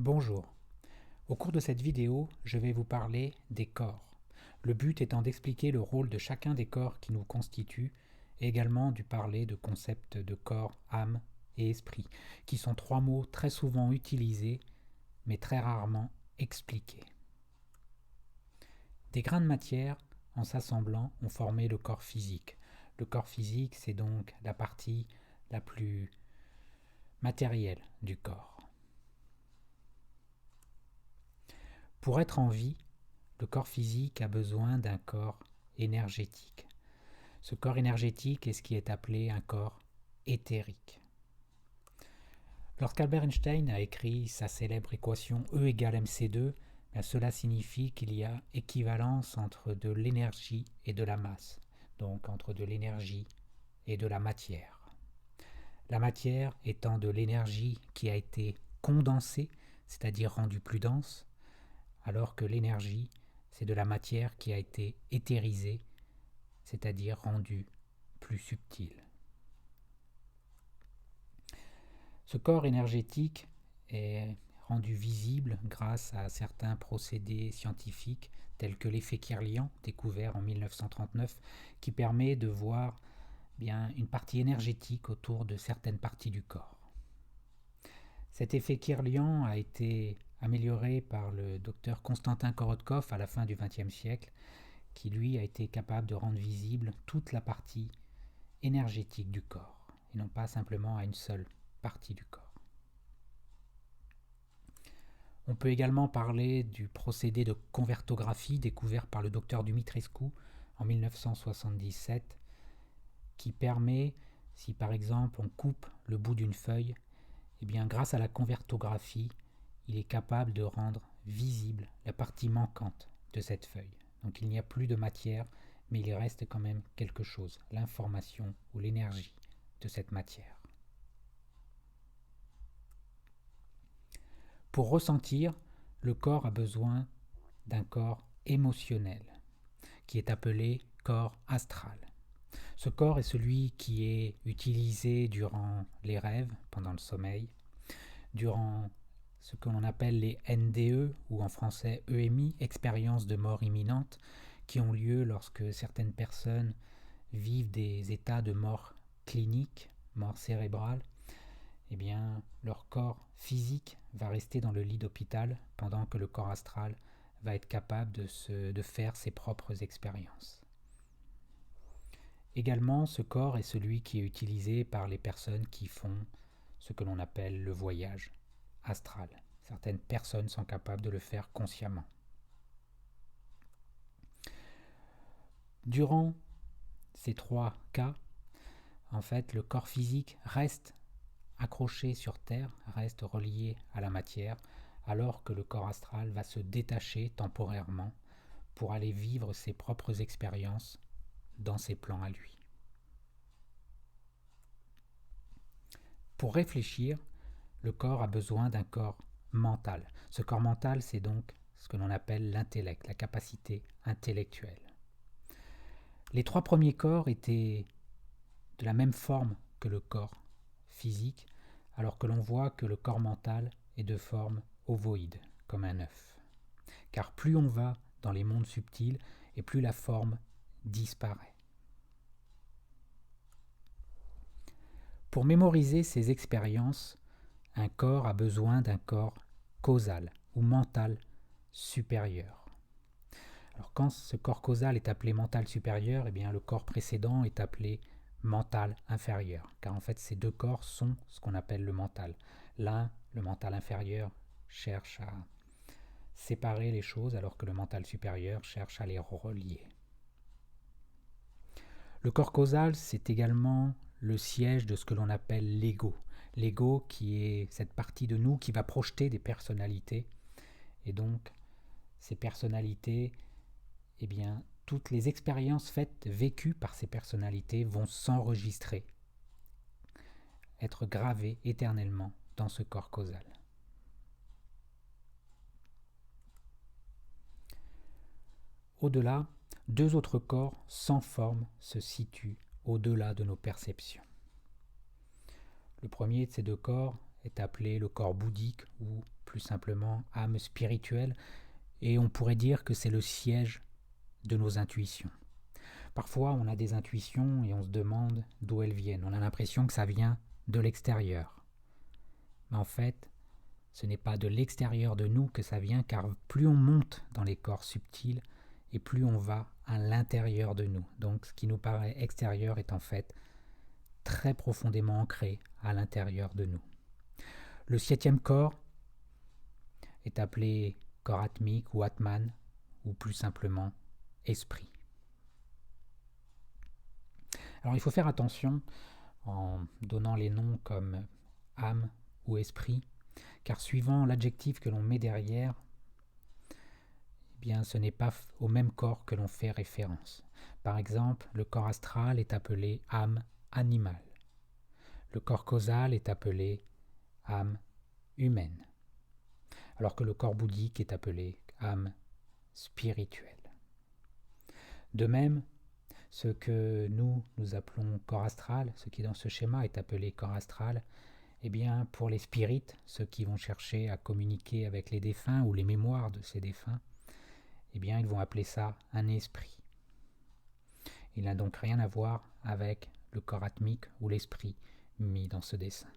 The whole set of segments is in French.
Bonjour. Au cours de cette vidéo, je vais vous parler des corps. Le but étant d'expliquer le rôle de chacun des corps qui nous constituent et également de parler de concepts de corps, âme et esprit, qui sont trois mots très souvent utilisés mais très rarement expliqués. Des grains de matière, en s'assemblant, ont formé le corps physique. Le corps physique, c'est donc la partie la plus matérielle du corps. Pour être en vie, le corps physique a besoin d'un corps énergétique. Ce corps énergétique est ce qui est appelé un corps éthérique. Lorsqu'Albert Einstein a écrit sa célèbre équation E égale mc2, cela signifie qu'il y a équivalence entre de l'énergie et de la masse, donc entre de l'énergie et de la matière. La matière étant de l'énergie qui a été condensée, c'est-à-dire rendue plus dense, alors que l'énergie, c'est de la matière qui a été éthérisée, c'est-à-dire rendue plus subtile. Ce corps énergétique est rendu visible grâce à certains procédés scientifiques tels que l'effet Kirlian, découvert en 1939, qui permet de voir une partie énergétique autour de certaines parties du corps. Cet effet Kirlian a été amélioré par le docteur Konstantin Korotkov à la fin du XXe siècle, qui lui a été capable de rendre visible toute la partie énergétique du corps, et non pas simplement à une seule partie du corps. On peut également parler du procédé de convertographie découvert par le docteur Dumitrescu en 1977, qui permet, si par exemple on coupe le bout d'une feuille, grâce à la convertographie, il est capable de rendre visible la partie manquante de cette feuille. Donc il n'y a plus de matière, mais il reste quand même quelque chose, l'information ou l'énergie de cette matière. Pour ressentir, le corps a besoin d'un corps émotionnel, qui est appelé corps astral. Ce corps est celui qui est utilisé durant les rêves, pendant le sommeil, durant ce que l'on appelle les NDE, ou en français EMI, expériences de mort imminente, qui ont lieu lorsque certaines personnes vivent des états de mort clinique, mort cérébrale. Leur corps physique va rester dans le lit d'hôpital pendant que le corps astral va être capable de faire ses propres expériences. Également, ce corps est celui qui est utilisé par les personnes qui font ce que l'on appelle le voyage astral. Certaines personnes sont capables de le faire consciemment. Durant ces trois cas, en fait, le corps physique reste accroché sur Terre, reste relié à la matière, alors que le corps astral va se détacher temporairement pour aller vivre ses propres expériences dans ses plans à lui. Pour réfléchir, le corps a besoin d'un corps mental. Ce corps mental, c'est donc ce que l'on appelle l'intellect, la capacité intellectuelle. Les trois premiers corps étaient de la même forme que le corps physique, alors que l'on voit que le corps mental est de forme ovoïde, comme un œuf. Car plus on va dans les mondes subtils, et plus la forme disparaît. Pour mémoriser ces expériences, un corps a besoin d'un corps causal ou mental supérieur. Alors quand ce corps causal est appelé mental supérieur, le corps précédent est appelé mental inférieur, car en fait ces deux corps sont ce qu'on appelle le mental. L'un, le mental inférieur, cherche à séparer les choses, alors que le mental supérieur cherche à les relier. Le corps causal, c'est également le siège de ce que l'on appelle l'ego. L'ego qui est cette partie de nous qui va projeter des personnalités. Et donc, ces personnalités, toutes les expériences vécues par ces personnalités vont s'enregistrer, être gravées éternellement dans ce corps causal. Au-delà, deux autres corps sans forme se situent au-delà de nos perceptions. Le premier de ces deux corps est appelé le corps bouddhique ou plus simplement âme spirituelle, et on pourrait dire que c'est le siège de nos intuitions. Parfois on a des intuitions et on se demande d'où elles viennent, on a l'impression que ça vient de l'extérieur. Mais en fait, ce n'est pas de l'extérieur de nous que ça vient, car plus on monte dans les corps subtils, et plus on va à l'intérieur de nous. Donc ce qui nous paraît extérieur est en fait très profondément ancré à l'intérieur de nous. Le 7e corps est appelé corps atmique ou Atman, ou plus simplement esprit. Alors il faut faire attention en donnant les noms comme âme ou esprit, car suivant l'adjectif que l'on met derrière, eh bien, ce n'est pas au même corps que l'on fait référence. Par exemple, le corps astral est appelé âme animale. Le corps causal est appelé âme humaine, alors que le corps bouddhique est appelé âme spirituelle. De même, ce que nous appelons corps astral, ce qui dans ce schéma est appelé corps astral, eh bien pour les spirites, ceux qui vont chercher à communiquer avec les défunts ou les mémoires de ces défunts, eh bien ils vont appeler ça un esprit. Il n'a donc rien à voir avec le corps atmique ou l'esprit mis dans ce dessin.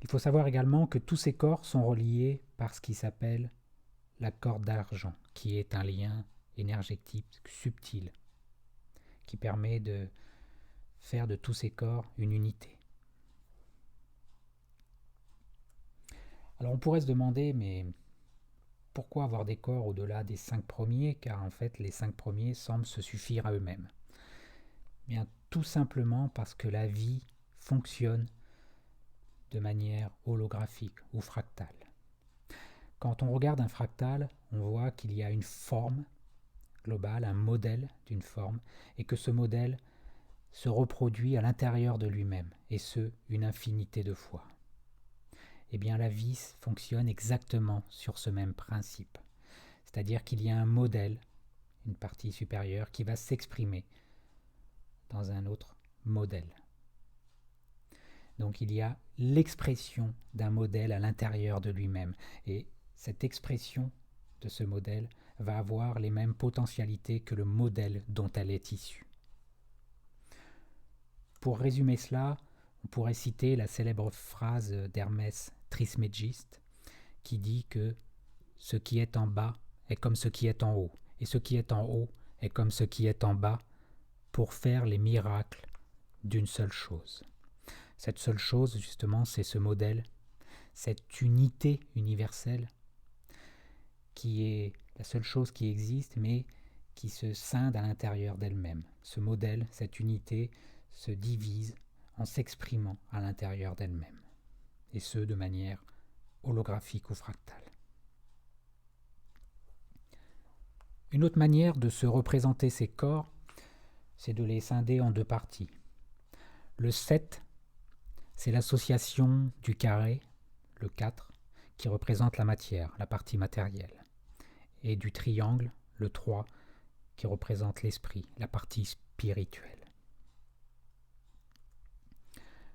Il faut savoir également que tous ces corps sont reliés par ce qui s'appelle la corde d'argent, qui est un lien énergétique subtil, qui permet de faire de tous ces corps une unité. Alors on pourrait se demander, mais pourquoi avoir des corps au-delà des 5 premiers, car en fait les 5 premiers semblent se suffire à eux-mêmes. Bien, tout simplement parce que la vie fonctionne de manière holographique ou fractale. Quand on regarde un fractal, on voit qu'il y a une forme globale, un modèle d'une forme, et que ce modèle se reproduit à l'intérieur de lui-même, et ce, une infinité de fois. Eh bien, la vie fonctionne exactement sur ce même principe. C'est-à-dire qu'il y a un modèle, une partie supérieure, qui va s'exprimer dans un autre modèle. Donc il y a l'expression d'un modèle à l'intérieur de lui-même. Et cette expression de ce modèle va avoir les mêmes potentialités que le modèle dont elle est issue. Pour résumer cela, on pourrait citer la célèbre phrase d'Hermès Trismégiste qui dit que ce qui est en bas est comme ce qui est en haut, et ce qui est en haut est comme ce qui est en bas, pour faire les miracles d'une seule chose. Cette seule chose, justement, c'est ce modèle, cette unité universelle qui est la seule chose qui existe, mais qui se scinde à l'intérieur d'elle-même. Ce modèle, cette unité, se divise en s'exprimant à l'intérieur d'elle-même, et ce, de manière holographique ou fractale. Une autre manière de se représenter ces corps, c'est de les scinder en 2 parties. Le 7, c'est l'association du carré, le 4, qui représente la matière, la partie matérielle, et du triangle, le 3, qui représente l'esprit, la partie spirituelle.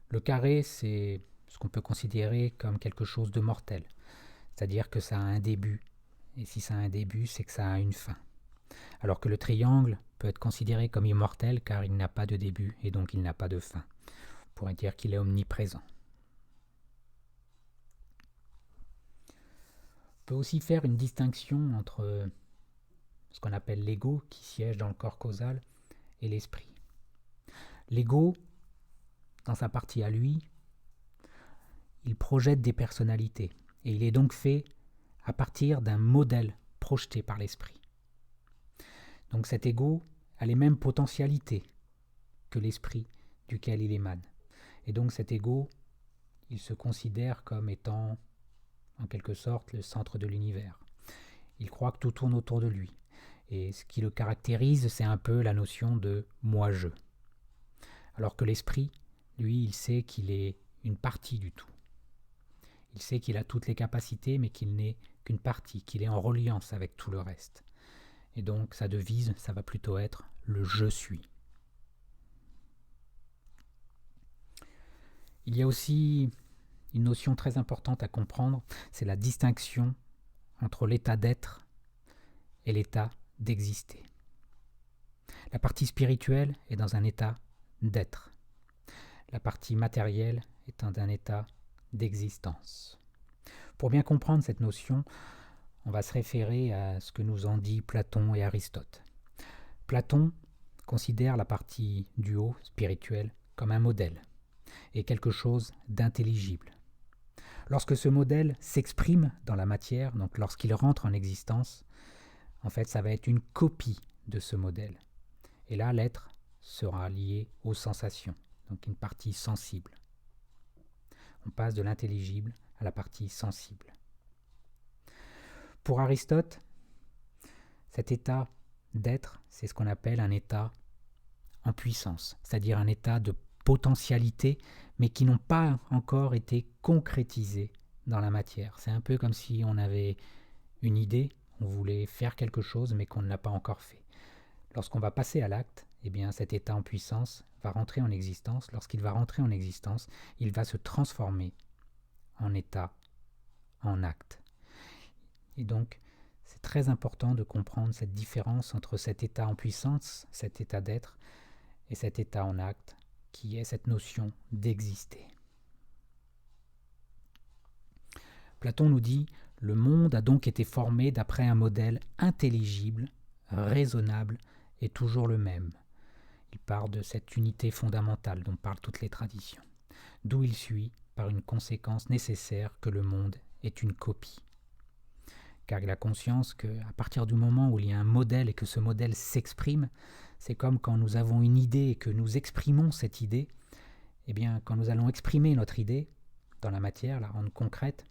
Le carré, c'est ce qu'on peut considérer comme quelque chose de mortel, c'est-à-dire que ça a un début, et si ça a un début, c'est que ça a une fin. Alors que le triangle peut être considéré comme immortel car il n'a pas de début et donc il n'a pas de fin. On pourrait dire qu'il est omniprésent. On peut aussi faire une distinction entre ce qu'on appelle l'ego, qui siège dans le corps causal, et l'esprit. L'ego, dans sa partie à lui, il projette des personnalités, et il est donc fait à partir d'un modèle projeté par l'esprit. Donc cet ego a les mêmes potentialités que l'esprit duquel il émane. Et donc cet ego, il se considère comme étant, en quelque sorte, le centre de l'univers. Il croit que tout tourne autour de lui. Et ce qui le caractérise, c'est un peu la notion de moi-je. Alors que l'esprit, lui, il sait qu'il est une partie du tout. Il sait qu'il a toutes les capacités, mais qu'il n'est qu'une partie, qu'il est en reliance avec tout le reste. Et donc sa devise, ça va plutôt être le « je suis ». Il y a aussi une notion très importante à comprendre, c'est la distinction entre l'état d'être et l'état d'exister. La partie spirituelle est dans un état d'être. La partie matérielle est dans un état d'existence. Pour bien comprendre cette notion, on va se référer à ce que nous ont dit Platon et Aristote. Platon considère la partie du haut, spirituelle, comme un modèle et quelque chose d'intelligible. Lorsque ce modèle s'exprime dans la matière, donc lorsqu'il rentre en existence, en fait, ça va être une copie de ce modèle. Et là, l'être sera lié aux sensations, donc une partie sensible. On passe de l'intelligible à la partie sensible. Pour Aristote, cet état d'être, c'est ce qu'on appelle un état en puissance, c'est-à-dire un état de potentialité, mais qui n'ont pas encore été concrétisés dans la matière. C'est un peu comme si on avait une idée, on voulait faire quelque chose, mais qu'on ne l'a pas encore fait. Lorsqu'on va passer à l'acte, eh bien, cet état en puissance va rentrer en existence. Lorsqu'il va rentrer en existence, il va se transformer en état, en acte. Et donc, c'est très important de comprendre cette différence entre cet état en puissance, cet état d'être, et cet état en acte, qui est cette notion d'exister. Platon nous dit « Le monde a donc été formé d'après un modèle intelligible, raisonnable et toujours le même. » Il parle de cette unité fondamentale dont parlent toutes les traditions, d'où il suit, par une conséquence nécessaire, que le monde est une copie. Car il a conscience qu'à partir du moment où il y a un modèle et que ce modèle s'exprime, c'est comme quand nous avons une idée et que nous exprimons cette idée, eh bien, quand nous allons exprimer notre idée dans la matière, la rendre concrète,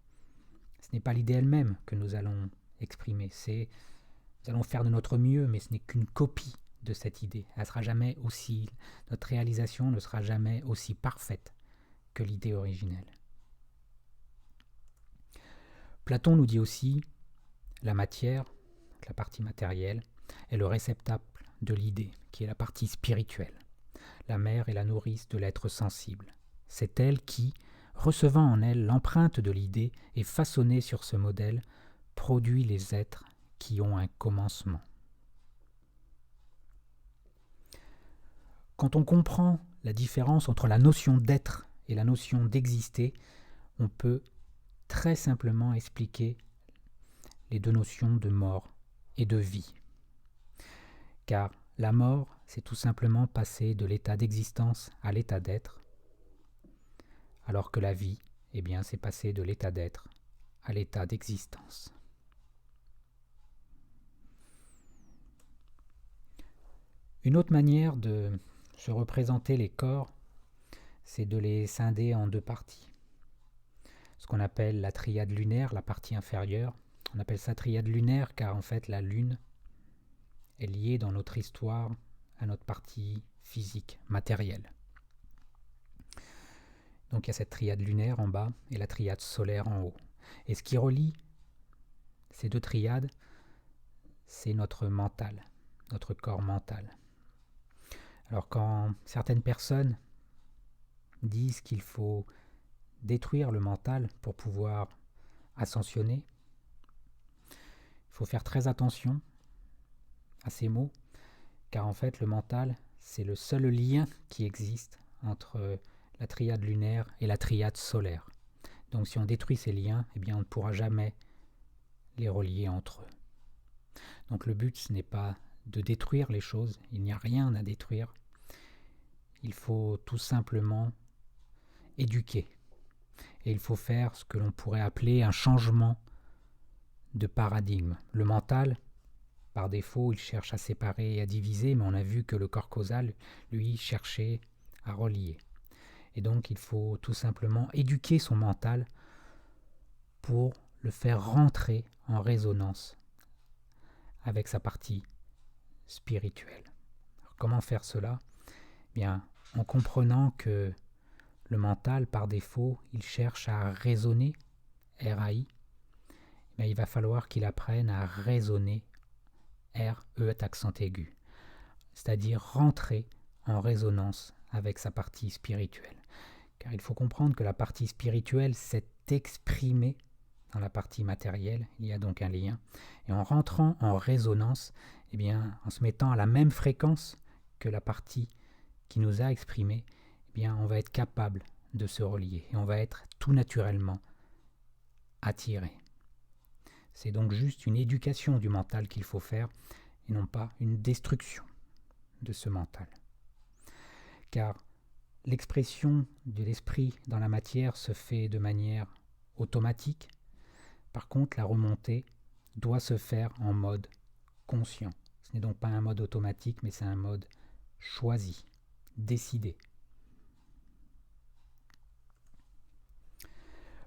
ce n'est pas l'idée elle-même que nous allons exprimer, nous allons faire de notre mieux, mais ce n'est qu'une copie de cette idée. Elle sera jamais aussi, notre réalisation ne sera jamais aussi parfaite que l'idée originelle. Platon nous dit aussi la matière, la partie matérielle, est le réceptacle de l'idée, qui est la partie spirituelle. La mère est la nourrice de l'être sensible. C'est elle qui, recevant en elle l'empreinte de l'idée et façonnée sur ce modèle, produit les êtres qui ont un commencement. Quand on comprend la différence entre la notion d'être et la notion d'exister, on peut très simplement expliquer les deux notions de mort et de vie. Car la mort, c'est tout simplement passer de l'état d'existence à l'état d'être, alors que la vie, eh bien, c'est passer de l'état d'être à l'état d'existence. Une autre manière de se représenter les corps, c'est de les scinder en deux parties. Ce qu'on appelle la triade lunaire, la partie inférieure. On appelle ça triade lunaire car en fait la lune est liée dans notre histoire à notre partie physique, matérielle. Donc il y a cette triade lunaire en bas et la triade solaire en haut. Et ce qui relie ces deux triades, c'est notre mental, notre corps mental. Alors quand certaines personnes disent qu'il faut détruire le mental pour pouvoir ascensionner, il faut faire très attention à ces mots, car en fait le mental, c'est le seul lien qui existe entre la triade lunaire et la triade solaire. Donc si on détruit ces liens, eh bien on ne pourra jamais les relier entre eux. Donc le but, ce n'est pas de détruire les choses, il n'y a rien à détruire. Il faut tout simplement éduquer. Et il faut faire ce que l'on pourrait appeler un changement de paradigme. Le mental, par défaut, il cherche à séparer et à diviser, mais on a vu que le corps causal, lui, cherchait à relier. Et donc il faut tout simplement éduquer son mental pour le faire rentrer en résonance avec sa partie spirituelle. Alors, comment faire cela ? Bien, en comprenant que le mental, par défaut, il cherche à raisonner, R-A-I, mais il va falloir qu'il apprenne à raisonner, R-E accent aigu, c'est-à-dire rentrer en résonance avec sa partie spirituelle. car il faut comprendre que la partie spirituelle s'est exprimée dans la partie matérielle, il y a donc un lien, et en rentrant en résonance, eh bien, en se mettant à la même fréquence que la partie qui nous a exprimé, eh bien, on va être capable de se relier, et on va être tout naturellement attiré. C'est donc juste une éducation du mental qu'il faut faire, et non pas une destruction de ce mental. Car l'expression de l'esprit dans la matière se fait de manière automatique. Par contre, la remontée doit se faire en mode conscient. Ce n'est donc pas un mode automatique, mais c'est un mode choisi, décidé.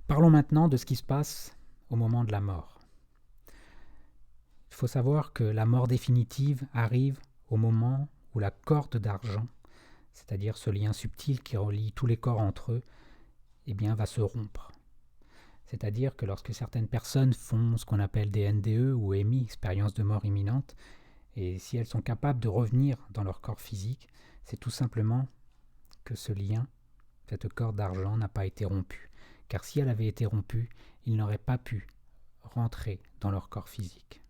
Parlons maintenant de ce qui se passe au moment de la mort. Il faut savoir que la mort définitive arrive au moment où la corde d'argent, c'est-à-dire ce lien subtil qui relie tous les corps entre eux, eh bien, va se rompre. C'est-à-dire que lorsque certaines personnes font ce qu'on appelle des NDE ou EMI, expérience de mort imminente, et si elles sont capables de revenir dans leur corps physique, c'est tout simplement que ce lien, cette corde d'argent, n'a pas été rompu. Car si elle avait été rompue, ils n'auraient pas pu rentrer dans leur corps physique.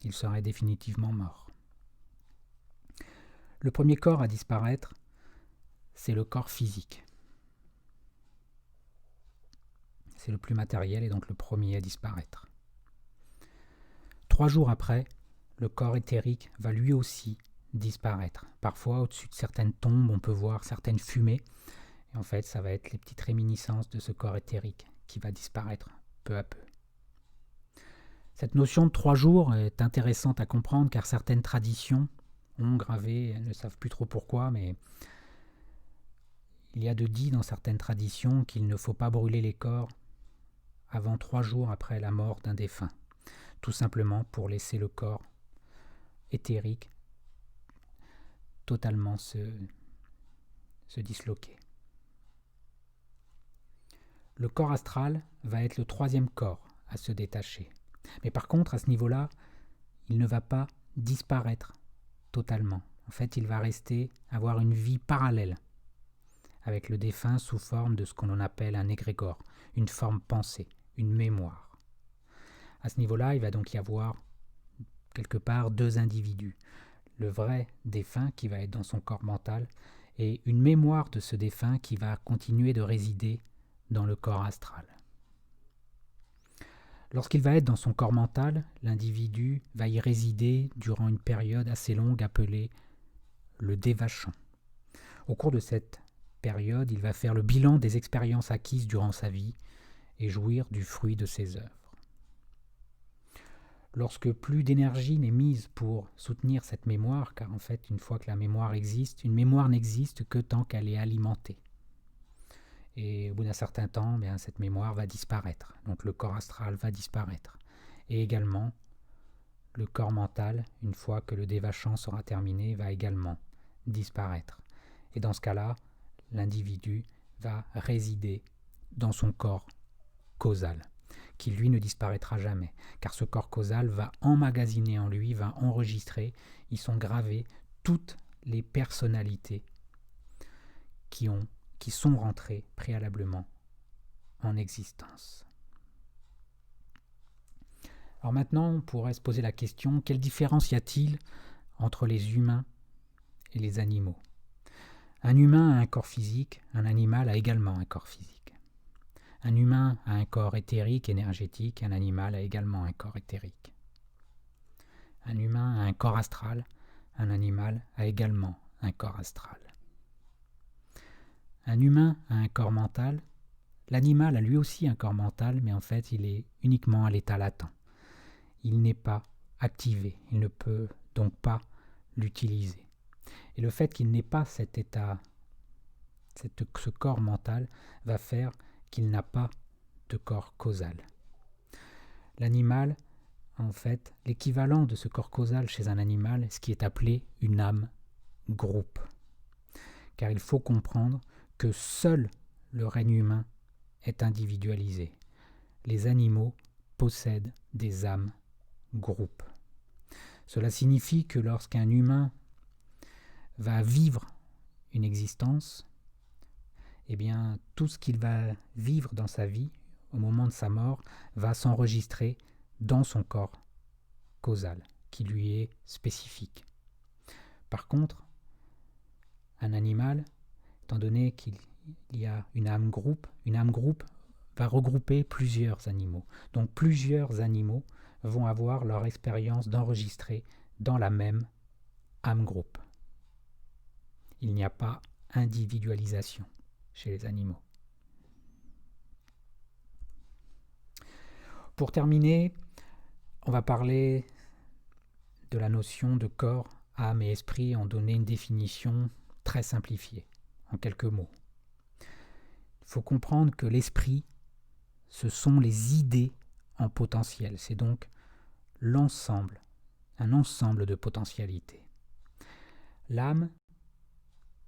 Ils seraient définitivement morts. Le premier corps à disparaître, c'est le corps physique. C'est le plus matériel et donc le premier à disparaître. 3 jours après, le corps éthérique va lui aussi disparaître. Parfois, au-dessus de certaines tombes, on peut voir certaines fumées. Et en fait, ça va être les petites réminiscences de ce corps éthérique qui va disparaître peu à peu. Cette notion de 3 jours est intéressante à comprendre car certaines traditions ont gravé, elles ne savent plus trop pourquoi, mais il y a de dit dans certaines traditions qu'il ne faut pas brûler les corps avant 3 jours après la mort d'un défunt, tout simplement pour laisser le corps éthérique totalement se disloquer. Le corps astral va être le 3e corps à se détacher. Mais par contre, à ce niveau-là, il ne va pas disparaître totalement. En fait, il va rester, avoir une vie parallèle avec le défunt sous forme de ce qu'on appelle un égrégore, une forme pensée, une mémoire. À ce niveau-là, il va donc y avoir quelque part 2 individus. Le vrai défunt qui va être dans son corps mental et une mémoire de ce défunt qui va continuer de résider dans le corps astral. Lorsqu'il va être dans son corps mental, l'individu va y résider durant une période assez longue appelée le dévachant. Au cours de cette période, il va faire le bilan des expériences acquises durant sa vie et jouir du fruit de ses œuvres. Lorsque plus d'énergie n'est mise pour soutenir cette mémoire, car en fait, une fois que la mémoire existe, une mémoire n'existe que tant qu'elle est alimentée. Et au bout d'un certain temps, bien, cette mémoire va disparaître. Donc le corps astral va disparaître. Et également, le corps mental, une fois que le dévachant sera terminé, va également disparaître. Et dans ce cas-là, l'individu va résider dans son corps causal, qui lui ne disparaîtra jamais, car ce corps causal va emmagasiner en lui, va enregistrer, y sont gravées toutes les personnalités qui sont rentrées préalablement en existence. Alors maintenant, on pourrait se poser la question, quelle différence y a-t-il entre les humains et les animaux ? Un humain a un corps physique, un animal a également un corps physique. Un humain a un corps éthérique, énergétique, un animal a également un corps éthérique. Un humain a un corps astral, un animal a également un corps astral. Un humain a un corps mental, l'animal a lui aussi un corps mental, mais en fait il est uniquement à l'état latent. Il n'est pas activé, il ne peut donc pas l'utiliser. Et le fait qu'il n'ait pas cet état, ce corps mental, va faire qu'il n'a pas de corps causal. L'animal, en fait, l'équivalent de ce corps causal chez un animal, ce qui est appelé une âme groupe. Car il faut comprendre que seul le règne humain est individualisé. Les animaux possèdent des âmes groupes. Cela signifie que lorsqu'un humain va vivre une existence, eh bien, tout ce qu'il va vivre dans sa vie, au moment de sa mort, va s'enregistrer dans son corps causal, qui lui est spécifique. Par contre, un animal, étant donné qu'il y a une âme groupe va regrouper plusieurs animaux. Donc plusieurs animaux vont avoir leur expérience d'enregistrer dans la même âme groupe. Il n'y a pas individualisation chez les animaux. Pour terminer, on va parler de la notion de corps, âme et esprit, en donner une définition très simplifiée, en quelques mots. Il faut comprendre que l'esprit, ce sont les idées en potentiel. C'est donc l'ensemble, un ensemble de potentialités. L'âme,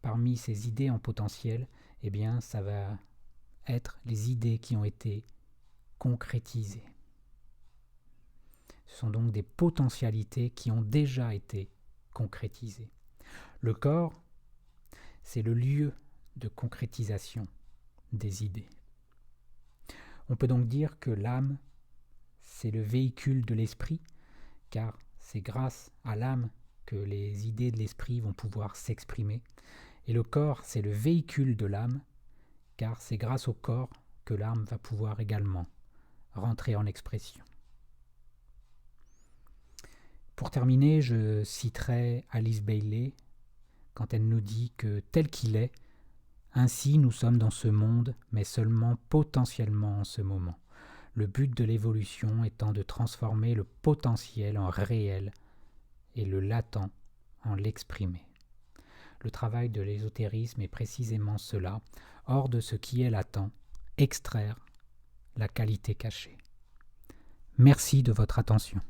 parmi ces idées en potentiel, eh bien, ça va être les idées qui ont été concrétisées. Ce sont donc des potentialités qui ont déjà été concrétisées. Le corps, c'est le lieu de concrétisation des idées. On peut donc dire que l'âme, c'est le véhicule de l'esprit, car c'est grâce à l'âme que les idées de l'esprit vont pouvoir s'exprimer. Et le corps, c'est le véhicule de l'âme, car c'est grâce au corps que l'âme va pouvoir également rentrer en expression. Pour terminer, je citerai Alice Bailey quand elle nous dit que tel qu'il est, ainsi nous sommes dans ce monde, mais seulement potentiellement en ce moment. Le but de l'évolution étant de transformer le potentiel en réel et le latent en l'exprimé. Le travail de l'ésotérisme est précisément cela, hors de ce qui est latent, extraire la qualité cachée. Merci de votre attention.